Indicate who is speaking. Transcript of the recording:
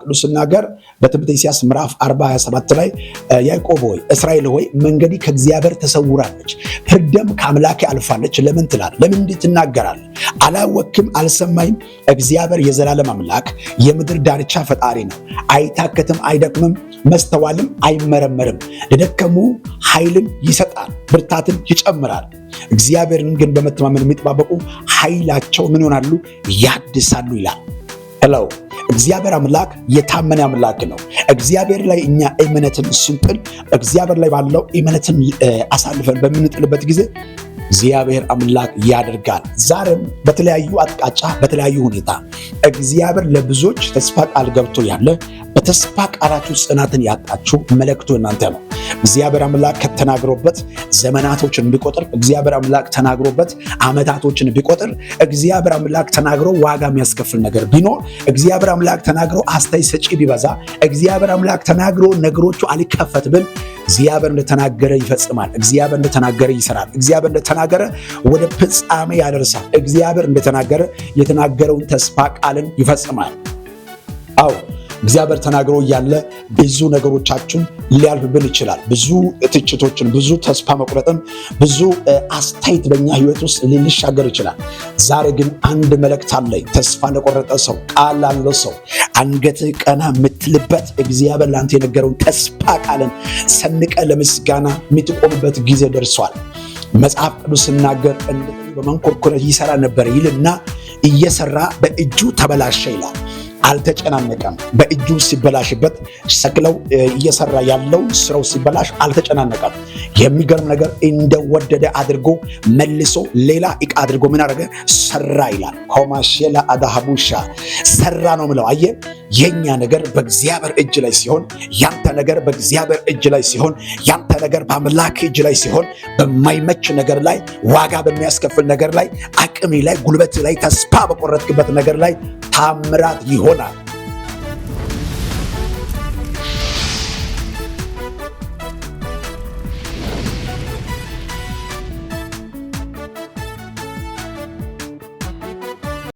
Speaker 1: ቅዱስ ሲናገር በትንቢተ ኢሳይያስ ምዕራፍ 40:27 ላይ ያዕቆብ ሆይ እስራኤል ሆይ መንገዲ ከእግዚአብሔር ተሰውራለች፣ ፍርድም ከአምላኬ አልፋለች ለምን ትላለህ? ለምን እንዲህ ትናገራለህ? አላወክም? አልሰማይም? እግዚአብሔር የዘላለም አምላክ የምድር ዳርቻ ፈጣሪ ነው። አይታከትም፣ አይደክምም፣ መስተዋልም አይመረመርም። ለደከሙ ኃይልን ይሰጣል፣ ብርታትን ይጨምራል። እግዚአብሔርን ግን በመተማመን የሚጠባበቁ ኃይላቸው ምን ይሆናሉ? ያድሳሉ ይላል። ሄሎ እግዚአብሔር አምላክ የታመነ አምላክ ነው። እግዚአብሔር ላይ እኛ እምነትን ስንጥል እግዚአብሔር ላይ ባለው እምነትን አሳልፈን በምንጥልበት ጊዜ እግዚአብሔር አምላክ ያደርጋል። ዛሬም በተለያዩ አቅጣጫ በተለያዩ ሁኔታ እግዚአብሔር ለብዙዎች ተስፋ ቃል ገብቶ ያለ በተስፋ ቃላችሁ ጽናትን ያጣችሁ መልእክቱ እናንተ ነው። እግዚአብሔር አምላክ ከተናግሮበት ዘመናቶችን ቢቆጥር እግዚአብሔር አምላክ ተናግሮበት ዓመታቶችን ቢቆጥር እግዚአብሔር አምላክ ተናግሮ ዋጋ የሚያስከፍል ነገር ቢኖር እግዚአብሔር አምላክ ተናግሮ አስተያየት ሰጪ ቢበዛ እግዚአብሔር አምላክ ተናግሮ ነገሮቹ አልከፈት ብል እግዚአብሔር እንደተናገረ ይፈጽማል። እግዚአብሔር እንደተናገረ ይሰራል። እግዚአብሔር እንደተናገረ ወደ ፍጻሜ ያደርሳል። እግዚአብሔር እንደተናገረ የተናገረውን ተስፋ ቃልን ይፈጽማል። አዎ እግዚአብሔር ተናግሮ እያለ ብዙ ነገሮቻችን ሊያልፍብን ይችላል። ብዙ ትችቶችን፣ ብዙ ተስፋ መቁረጥን፣ ብዙ አስተያየት በእኛ ህይወት ውስጥ ሊሻገር ይችላል። ዛሬ ግን አንድ መልእክት አለኝ። ተስፋ ለቆረጠ ሰው፣ ቃል ላለው ሰው አንገትህ ቀና የምትልበት እግዚአብሔር ለአንተ የነገረውን ተስፋ ቃልን ሰንቀ ለምስጋና የምትቆምበት ጊዜ ደርሷል። መጽሐፍ ቅዱስ ሲናገር በመንኮርኮር ይሰራ ነበር ይልና እየሰራ በእጁ ተበላሸ ይላል። አልተጨናነቀም። በእጁ ሲበላሽበት ሰክለው እየሰራ ያለው ስራው ሲበላሽ አልተጨናነቀም። የሚገርም ነገር እንደወደደ አድርጎ መልሶ ሌላ ዕቃ አድርጎ ምን አደረገ? ሰራ ይላል። ኮማሼላ አዳሃቡሻ ሰራ ነው ምለው። አየ የኛ ነገር በእግዚአብሔር እጅ ላይ ሲሆን፣ ያንተ ነገር በእግዚአብሔር እጅ ላይ ሲሆን፣ ያንተ ነገር በአምላክ እጅ ላይ ሲሆን፣ በማይመች ነገር ላይ፣ ዋጋ በሚያስከፍል ነገር ላይ፣ አቅም ላይ፣ ጉልበት ላይ፣ ተስፋ በቆረጥክበት ነገር ላይ ታምራት ይሆናል።